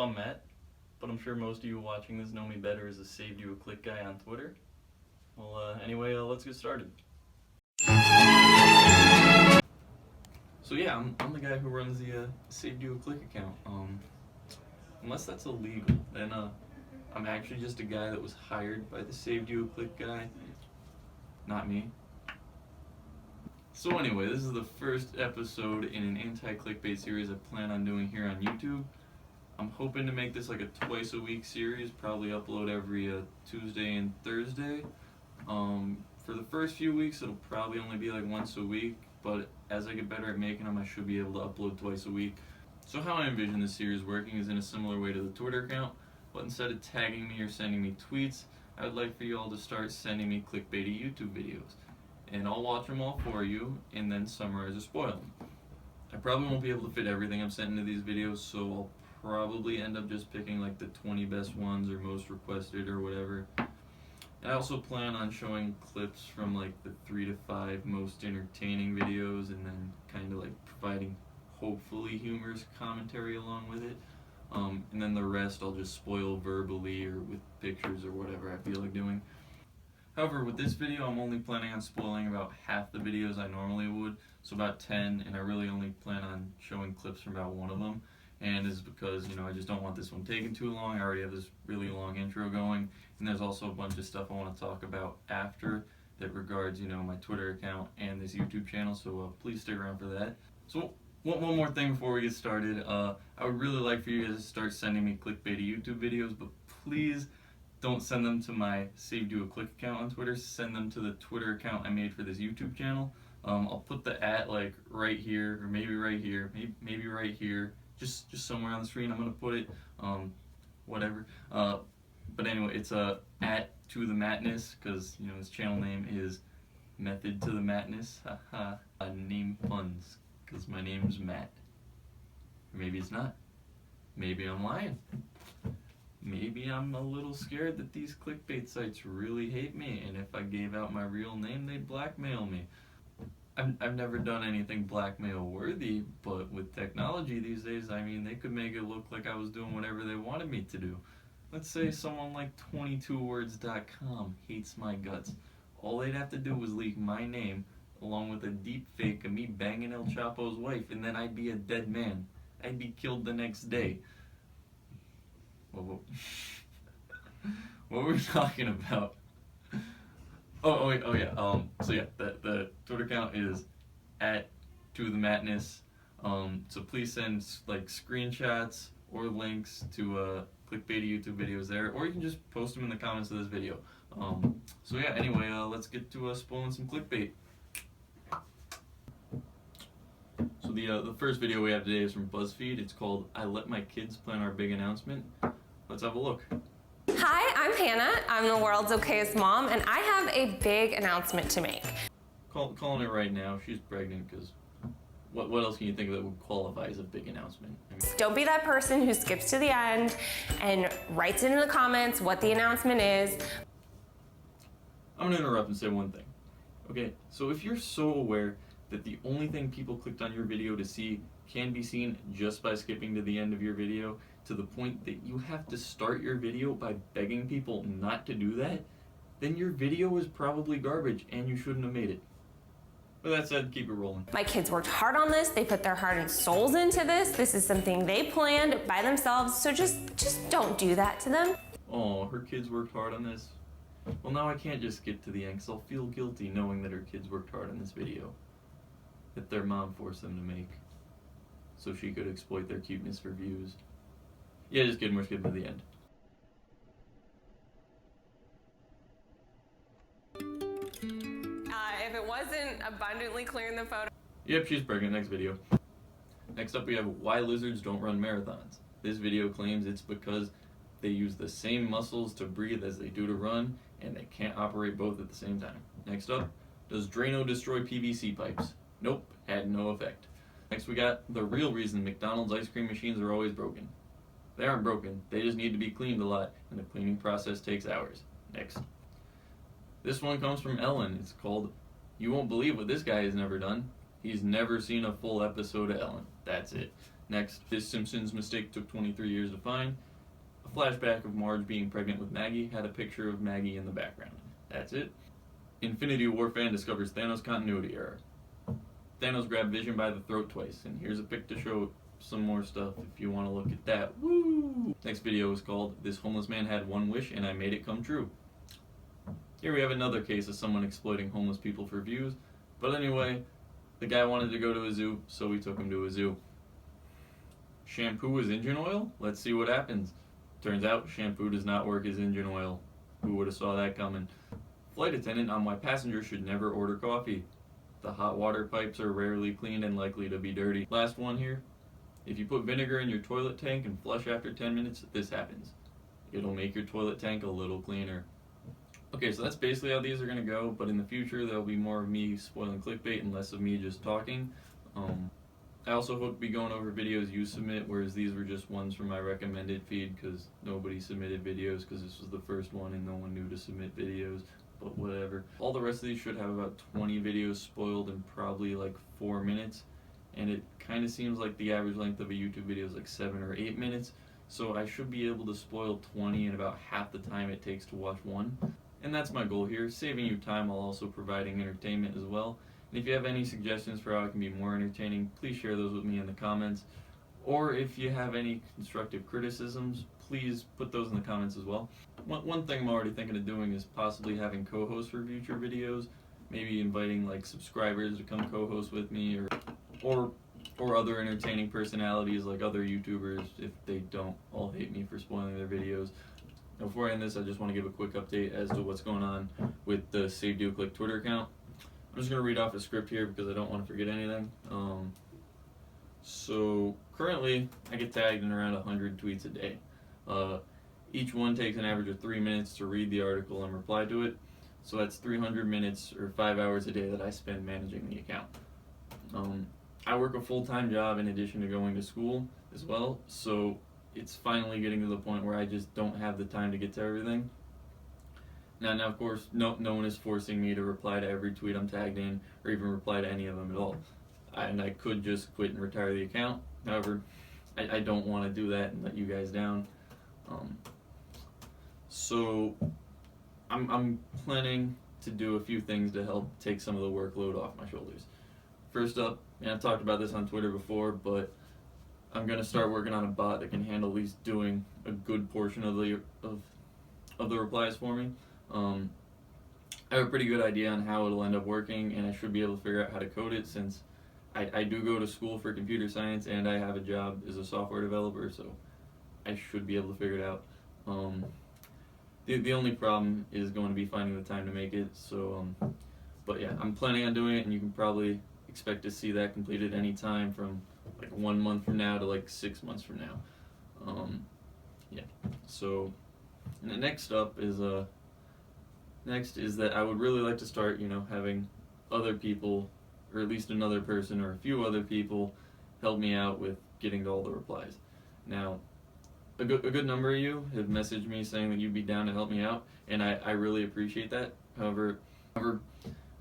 I'm Matt, but I'm sure most of you watching this know me better as a Saved You a Click guy on Twitter. Well, anyway, let's get started. So yeah, I'm the guy who runs the Saved You a Click account. Unless that's illegal, then I'm actually just a guy that was hired by the Saved You a Click guy, not me. So anyway, this is the first episode in an anti-clickbait series I plan on doing here on YouTube. I'm hoping to make this like a twice a week series, probably upload every Tuesday and Thursday. For the first few weeks, it'll probably only be like once a week, but as I get better at making them, I should be able to upload twice a week. So how I envision this series working is in a similar way to the Twitter account, but instead of tagging me or sending me tweets, I would like for you all to start sending me clickbaity YouTube videos. And I'll watch them all for you and then summarize or spoil them. I probably won't be able to fit everything I'm sending to these videos, so I'll probably end up just picking like the 20 best ones or most requested or whatever. And I also plan on showing clips from like the 3 to 5 most entertaining videos and then kind of like providing hopefully humorous commentary along with it. And then the rest I'll just spoil verbally or with pictures or whatever I feel like doing. However, with this video, I'm only planning on spoiling about half the videos I normally would, so about 10, and I really only plan on showing clips from about one of them. And this is because, I just don't want this one taking too long. I already have this really long intro going, and there's also a bunch of stuff I want to talk about after that regards, my Twitter account and this YouTube channel, so please stick around for that. So, one more thing before we get started. I would really like for you guys to start sending me clickbaity YouTube videos, but please don't send them to my Saved You a Click account on Twitter. Send them to the Twitter account I made for this YouTube channel. I'll put the @ like right here, or maybe right here, maybe right here, just somewhere on the screen. I'm gonna put it, whatever. But anyway, it's @ to the Madness, because this channel name is Method to the Madness. Haha, name puns, because my name's Matt. Or maybe it's not. Maybe I'm lying. Maybe I'm a little scared that these clickbait sites really hate me, and if I gave out my real name, they'd blackmail me. I've never done anything blackmail worthy, but with technology these days, they could make it look like I was doing whatever they wanted me to do. Let's say someone like 22words.com hates my guts. All they'd have to do was leak my name along with a deep fake of me banging El Chapo's wife, and then I'd be a dead man. I'd be killed the next day. What were we talking about? Oh yeah. So yeah, the Twitter account is @ to the Madness. So please send like screenshots or links to clickbaity YouTube videos there, or you can just post them in the comments of this video. So yeah. Anyway, let's get to spoiling some clickbait. So the first video we have today is from BuzzFeed. It's called "I Let My Kids Plan Our Big Announcement." Let's have a look. Hi, I'm Hannah. I'm the world's okayest mom, and I have a big announcement to make. Calling it right now. She's pregnant, because what else can you think of that would qualify as a big announcement? Don't be that person who skips to the end and writes in the comments what the announcement is. I'm going to interrupt and say one thing. Okay, so if you're so aware that the only thing people clicked on your video to see can be seen just by skipping to the end of your video, to the point that you have to start your video by begging people not to do that, then your video is probably garbage and you shouldn't have made it. With that said, keep it rolling. My kids worked hard on this. They put their heart and souls into this. This is something they planned by themselves, so just don't do that to them. Oh, her kids worked hard on this? Well, now I can't just skip to the end, because I'll feel guilty knowing that her kids worked hard on this video that their mom forced them to make so she could exploit their cuteness for views. Yeah, just kidding, we're skipping to the end. If it wasn't abundantly clear in the photo. Yep, she's pregnant. Next video. Next up we have why lizards don't run marathons. This video claims it's because they use the same muscles to breathe as they do to run, and they can't operate both at the same time. Next up, does Drano destroy PVC pipes? Nope, had no effect. Next we got the real reason McDonald's ice cream machines are always broken. They aren't broken, they just need to be cleaned a lot, and the cleaning process takes hours. Next. This one comes from Ellen. It's called, "You won't believe what this guy has never done. He's never seen a full episode of Ellen." That's it. Next, this Simpsons mistake took 23 years to find. A flashback of Marge being pregnant with Maggie had a picture of Maggie in the background. That's it. Infinity War fan discovers Thanos continuity error. Thanos grabbed Vision by the throat twice, and here's a pic to show some more stuff if you want to look at that. Woo! Next video is called "This Homeless Man Had One Wish and I Made It Come True." Here we have another case of someone exploiting homeless people for views. But anyway, the guy wanted to go to a zoo, so we took him to a zoo. Shampoo is engine oil? Let's see what happens. Turns out shampoo does not work as engine oil. Who would have saw that coming? Flight attendant on why passengers should never order coffee. The hot water pipes are rarely cleaned and likely to be dirty. Last one here. If you put vinegar in your toilet tank and flush after 10 minutes, this happens. It'll make your toilet tank a little cleaner. Okay, so that's basically how these are going to go, but in the future there'll be more of me spoiling clickbait and less of me just talking. I also hope to be going over videos you submit, whereas these were just ones from my recommended feed because nobody submitted videos because this was the first one and no one knew to submit videos, but whatever. All the rest of these should have about 20 videos spoiled in probably like 4 minutes, and it kind of seems like the average length of a YouTube video is like 7 or 8 minutes, so I should be able to spoil 20 in about half the time it takes to watch one. And that's my goal here, saving you time while also providing entertainment as well. And if you have any suggestions for how I can be more entertaining, please share those with me in the comments. Or if you have any constructive criticisms, please put those in the comments as well. One thing I'm already thinking of doing is possibly having co-hosts for future videos. Maybe inviting like subscribers to come co-host with me, or other entertaining personalities like other YouTubers if they don't all hate me for spoiling their videos. Before I end this, I just want to give a quick update as to what's going on with the Save Do Click Twitter account. I'm just going to read off a script here because I don't want to forget anything. So currently, I get tagged in around 100 tweets a day. Each one takes an average of 3 minutes to read the article and reply to it. So that's 300 minutes or 5 hours a day that I spend managing the account. I work a full-time job in addition to going to school as well, so it's finally getting to the point where I just don't have the time to get to everything. Now of course, no one is forcing me to reply to every tweet I'm tagged in, or even reply to any of them at all. And I could just quit and retire the account. However, I don't want to do that and let you guys down. So I'm planning to do a few things to help take some of the workload off my shoulders. First up, and I've talked about this on Twitter before, but I'm gonna start working on a bot that can handle at least doing a good portion of the replies for me. I have a pretty good idea on how it'll end up working, and I should be able to figure out how to code it since I do go to school for computer science and I have a job as a software developer, so I should be able to figure it out. The only problem is going to be finding the time to make it. So, but yeah, I'm planning on doing it, and you can probably expect to see that completed any time from like 1 month from now to like 6 months from now. Yeah. So, and the next up is that I would really like to start, having other people, or at least another person or a few other people, help me out with getting to all the replies. Now, a good number of you have messaged me saying that you'd be down to help me out, and I really appreciate that. However,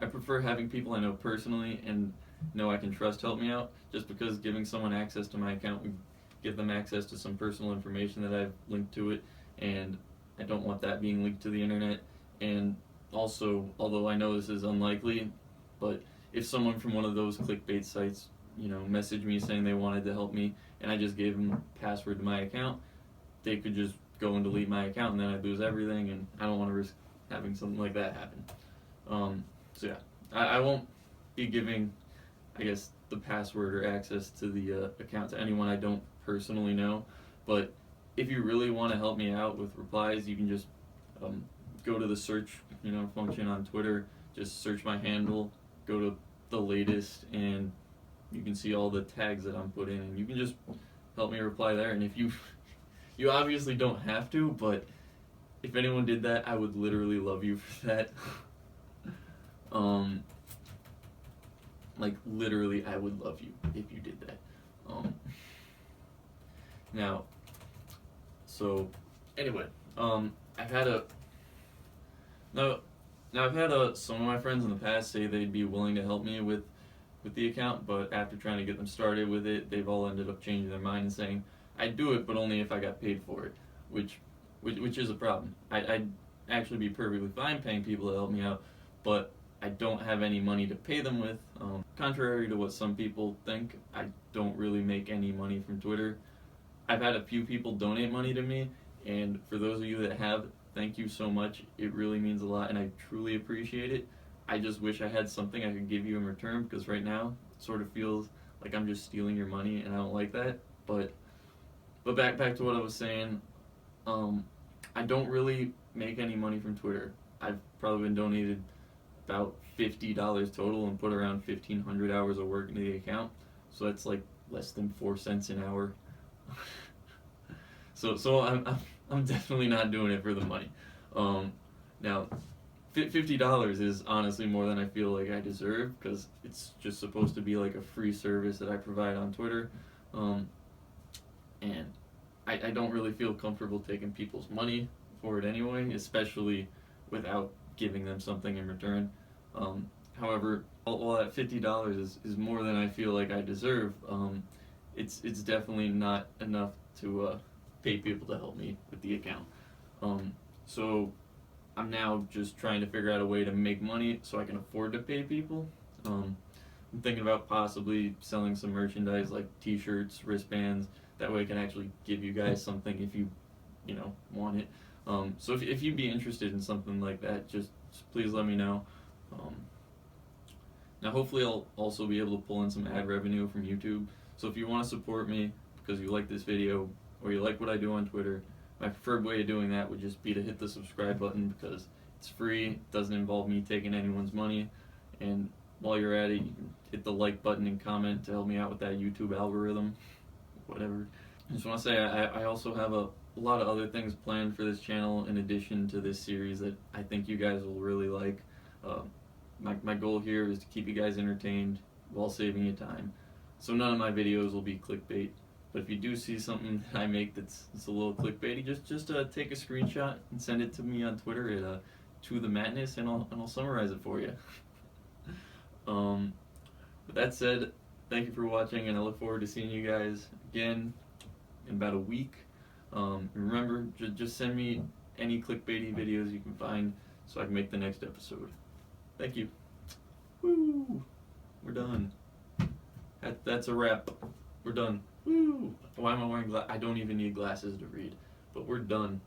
I prefer having people I know personally and know I can trust help me out, just because giving someone access to my account would give them access to some personal information that I've linked to it, and I don't want that being leaked to the internet. And also, although I know this is unlikely, but if someone from one of those clickbait sites, messaged me saying they wanted to help me, and I just gave them the password to my account, they could just go and delete my account, and then I'd lose everything, and I don't want to risk having something like that happen. So yeah, I won't be giving, I guess, the password or access to the account to anyone I don't personally know, but if you really want to help me out with replies, you can just go to the search function on Twitter, just search my handle, go to the latest, and you can see all the tags that I'm put in, and you can just help me reply there. And if you obviously don't have to, but if anyone did that, I would literally love you for that. Like literally, I would love you if you did that. Now, so anyway, I've had some of my friends in the past say they'd be willing to help me with with the account, but after trying to get them started with it, they've all ended up changing their mind and saying, I'd do it, but only if I got paid for it, which is a problem. I'd actually be perfectly fine paying people to help me out, but I don't have any money to pay them with. Contrary to what some people think, I don't really make any money from Twitter. I've had a few people donate money to me, and for those of you that have, thank you so much. It really means a lot, and I truly appreciate it. I just wish I had something I could give you in return, because right now it sort of feels like I'm just stealing your money, and I don't like that. But back to what I was saying. I don't really make any money from Twitter. I've probably been donated about $50 total and put around 1,500 hours of work into the account. So that's like less than 4 cents an hour. so I'm definitely not doing it for the money. Now, $50 is honestly more than I feel like I deserve, because it's just supposed to be like a free service that I provide on Twitter. And I don't really feel comfortable taking people's money for it anyway, especially without giving them something in return. However, while that $50 is more than I feel like I deserve, it's definitely not enough to pay people to help me with the account. So I'm now just trying to figure out a way to make money so I can afford to pay people. I'm thinking about possibly selling some merchandise like t-shirts, wristbands. That way I can actually give you guys something if you want it. So if you'd be interested in something like that, just please let me know. Now hopefully I'll also be able to pull in some ad revenue from YouTube. So if you want to support me because you like this video or you like what I do on Twitter, my preferred way of doing that would just be to hit the subscribe button, because it's free, it doesn't involve me taking anyone's money, and while you're at it, you can hit the like button and comment to help me out with that YouTube algorithm, whatever. I just want to say I also have a lot of other things planned for this channel in addition to this series that I think you guys will really like. My goal here is to keep you guys entertained while saving you time. So none of my videos will be clickbait, but if you do see something that I make that's a little clickbaity, just take a screenshot and send it to me on Twitter at To The Madness, and I'll summarize it for you. With that said, thank you for watching, and I look forward to seeing you guys again in about a week. Remember, just send me any clickbaity videos you can find so I can make the next episode. Thank you. Woo! We're done. That's a wrap. We're done. Woo! Why am I wearing glasses? I don't even need glasses to read, but we're done.